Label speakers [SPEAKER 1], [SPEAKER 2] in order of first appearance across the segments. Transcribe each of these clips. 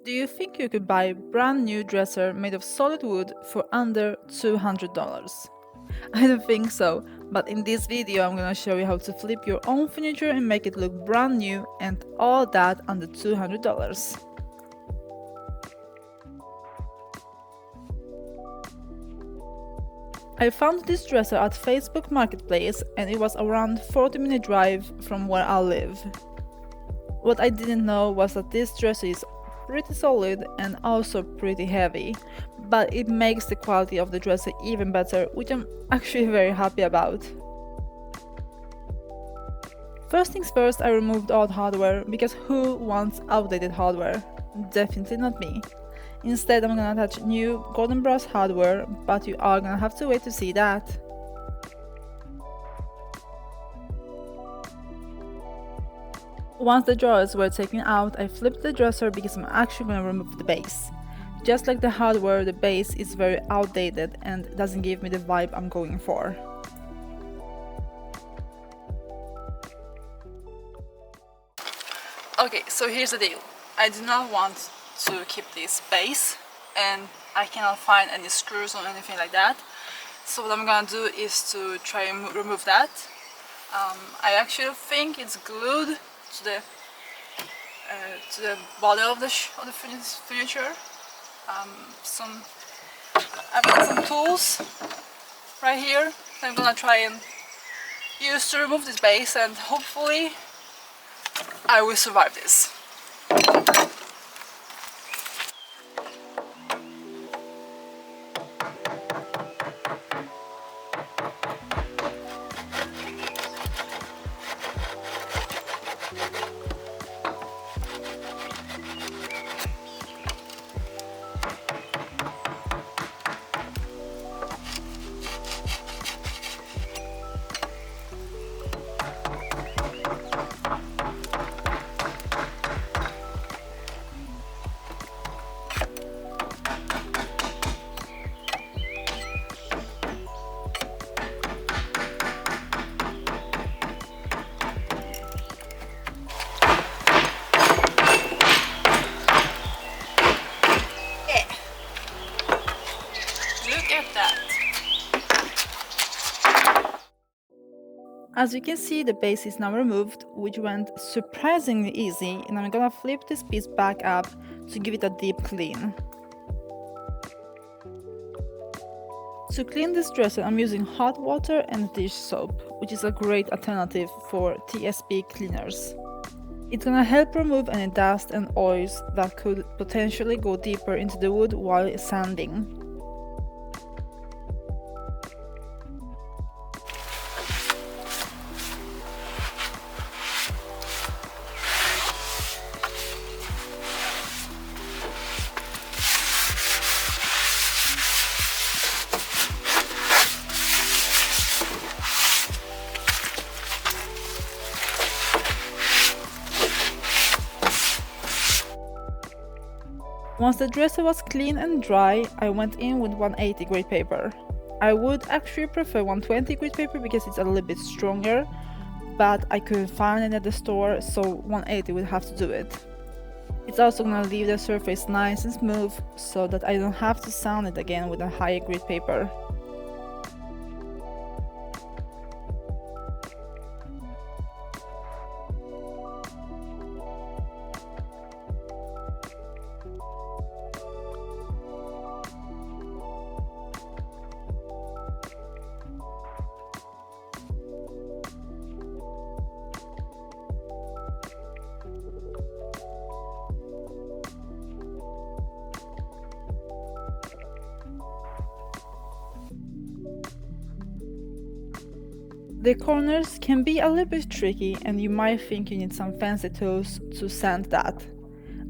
[SPEAKER 1] Do you think you could buy a brand new dresser made of solid wood for under $200? I don't think so, but in this video I'm gonna show you how to flip your own furniture and make it look brand new, and all that under $200. I found this dresser at Facebook Marketplace and it was around 40-minute drive from where I live. What I didn't know was that this dresser is pretty solid and also pretty heavy, but it makes the quality of the dresser even better, which I'm actually very happy about. First things first, I removed old hardware, because who wants outdated hardware? Definitely not me. Instead, I'm gonna attach new golden brass hardware, but you are gonna have to wait to see that. Once the drawers were taken out, I flipped the dresser because I'm actually gonna remove the base. Just like the hardware, the base is very outdated and doesn't give me the vibe I'm going for. Okay, so here's the deal. I do not want to keep this base and I cannot find any screws or anything like that. So what I'm gonna do is to try and remove that. I actually think it's glued to the body of the furniture. I've got some tools right here that I'm gonna try and use to remove this base, and hopefully I will survive this. As you can see, the base is now removed, which went surprisingly easy, and I'm gonna flip this piece back up to give it a deep clean. To clean this dresser, I'm using hot water and dish soap, which is a great alternative for TSP cleaners. It's gonna help remove any dust and oils that could potentially go deeper into the wood while sanding. Once the dresser was clean and dry, I went in with 180 grit paper. I would actually prefer 120 grit paper because it's a little bit stronger, but I couldn't find it at the store, so 180 would have to do it. It's also gonna leave the surface nice and smooth so that I don't have to sand it again with a higher grit paper. The corners can be a little bit tricky and you might think you need some fancy tools to sand that.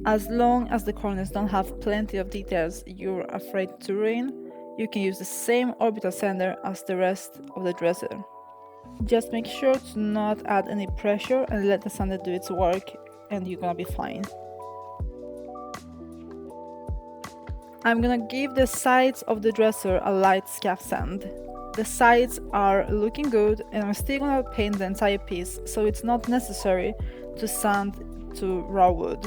[SPEAKER 1] As long as the corners don't have plenty of details you're afraid to ruin, you can use the same Orbital sander as the rest of the dresser. Just make sure to not add any pressure and let the sander do its work, and you're gonna be fine. I'm gonna give the sides of the dresser a light scuff sand. The sides are looking good and I'm still gonna paint the entire piece, so it's not necessary to sand to raw wood.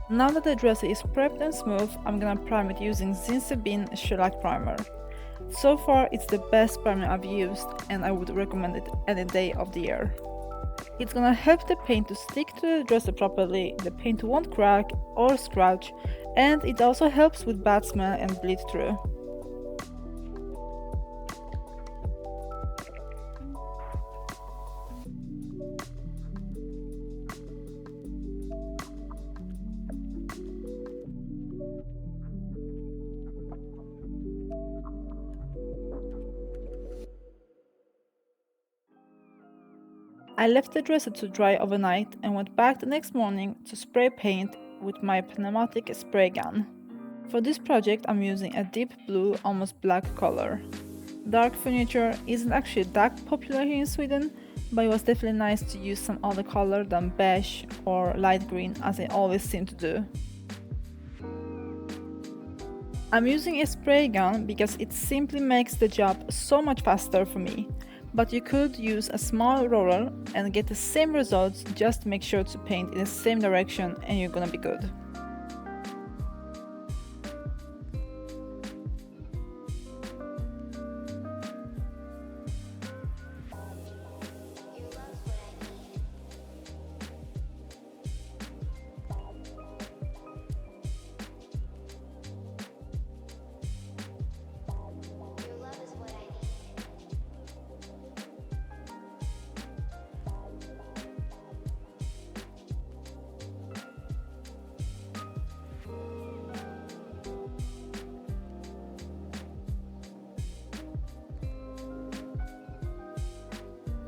[SPEAKER 1] Now that the dresser is prepped and smooth, I'm gonna prime it using Zinsser Bin Schellac primer. So far, it's the best primer I've used, and I would recommend it any day of the year. It's gonna help the paint to stick to the dresser properly, the paint won't crack or scratch, and it also helps with bad smell and bleed through. I left the dresser to dry overnight and went back the next morning to spray paint with my Pneumatic Spray gun. For this project I'm using a deep blue, almost black color. Dark furniture isn't actually that popular here in Sweden, but it was definitely nice to use some other color than beige or light green as I always seem to do. I'm using a spray gun because it simply makes the job so much faster for me. But you could use a small roller and get the same results, just make sure to paint in the same direction and you're gonna be good.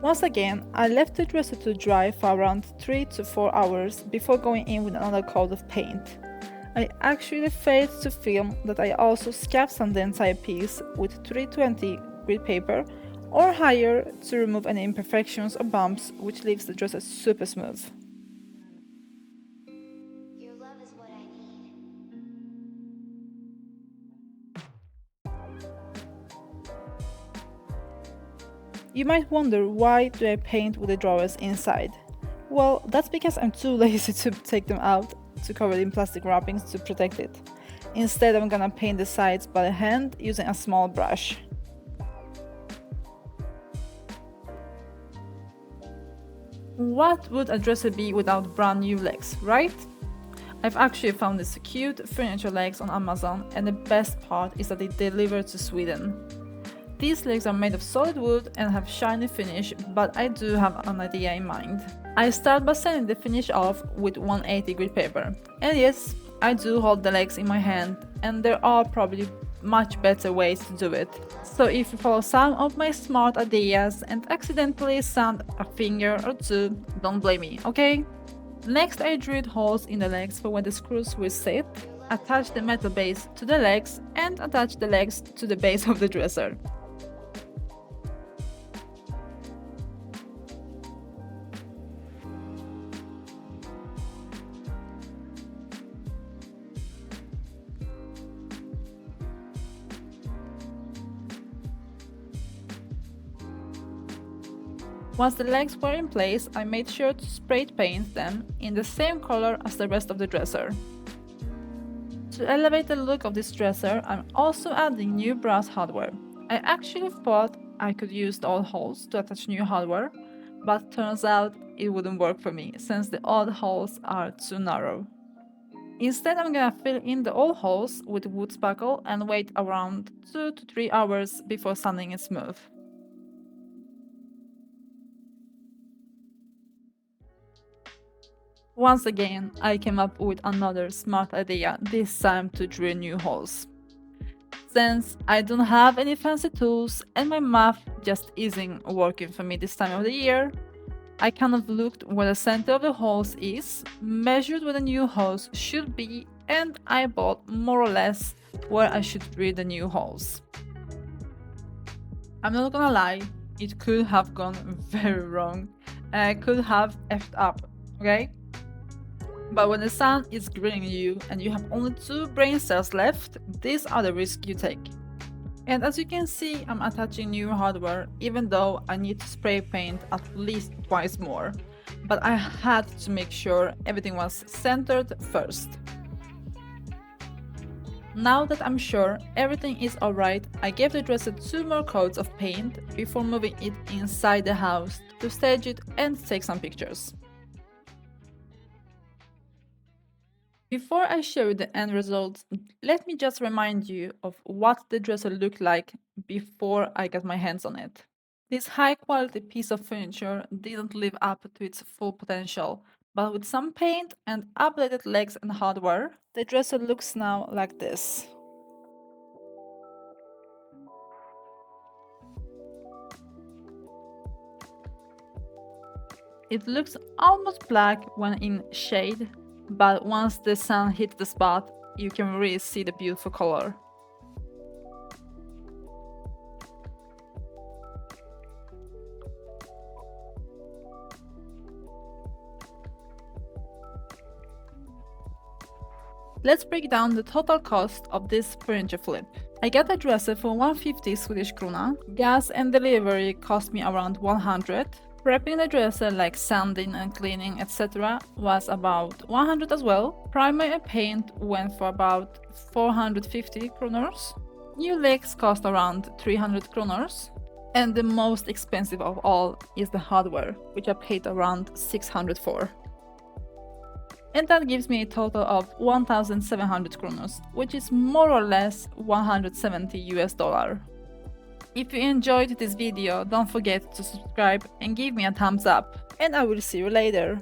[SPEAKER 1] Once again, I left the dresser to dry for around 3 to 4 hours before going in with another coat of paint. I actually failed to film that I also scabbed on the entire piece with 320 grit paper or higher to remove any imperfections or bumps, which leaves the dresser super smooth.
[SPEAKER 2] Your love is what I need.
[SPEAKER 1] You might wonder, why do I paint with the drawers inside? Well, that's because I'm too lazy to take them out to cover it in plastic wrappings to protect it. Instead, I'm gonna paint the sides by hand using a small brush. What would a dresser be without brand new legs, right? I've actually found these cute furniture legs on Amazon, and the best part is that they deliver to Sweden. These legs are made of solid wood and have shiny finish, but I do have an idea in mind. I start by sanding the finish off with 180 grit paper. And yes, I do hold the legs in my hand, and there are probably much better ways to do it. So if you follow some of my smart ideas and accidentally sand a finger or two, don't blame me, okay? Next, I drilled holes in the legs for where the screws will sit, attach the metal base to the legs, and attach the legs to the base of the dresser. Once the legs were in place, I made sure to spray paint them in the same color as the rest of the dresser. To elevate the look of this dresser, I'm also adding new brass hardware. I actually thought I could use the old holes to attach new hardware, but turns out it wouldn't work for me since the old holes are too narrow. Instead, I'm gonna fill in the old holes with wood spackle and wait around 2 to 3 hours before sanding it smooth. Once again, I came up with another smart idea, this time to drill new holes. Since I don't have any fancy tools and my math just isn't working for me this time of the year, I kind of looked where the center of the holes is, measured where the new holes should be, and eyeballed more or less where I should drill the new holes. I'm not gonna lie, it could have gone very wrong. I could have effed up, okay? But when the sun is grilling you and you have only 2 brain cells left, these are the risks you take. And as you can see, I'm attaching new hardware, even though I need to spray paint at least twice more. But I had to make sure everything was centered first. Now that I'm sure everything is alright, I gave the dresser 2 more coats of paint before moving it inside the house to stage it and take some pictures. Before I show you the end results, let me just remind you of what the dresser looked like before I got my hands on it. This high quality piece of furniture didn't live up to its full potential, but with some paint and updated legs and hardware, the dresser looks now like this. It looks almost black when in shade, but once the sun hits the spot, you can really see the beautiful color. Let's break down the total cost of this furniture flip. I got the dresser for 150 Swedish krona. Gas and delivery cost me around 100. Prepping the dresser like sanding and cleaning etc. was about 100 as well. Primer and paint went for about 450 kronors. New legs cost around 300 kronors. And the most expensive of all is the hardware, which I paid around 600 for. And that gives me a total of 1,700 kronos, which is more or less 170 US dollar. If you enjoyed this video, don't forget to subscribe and give me a thumbs up, and I will see you later.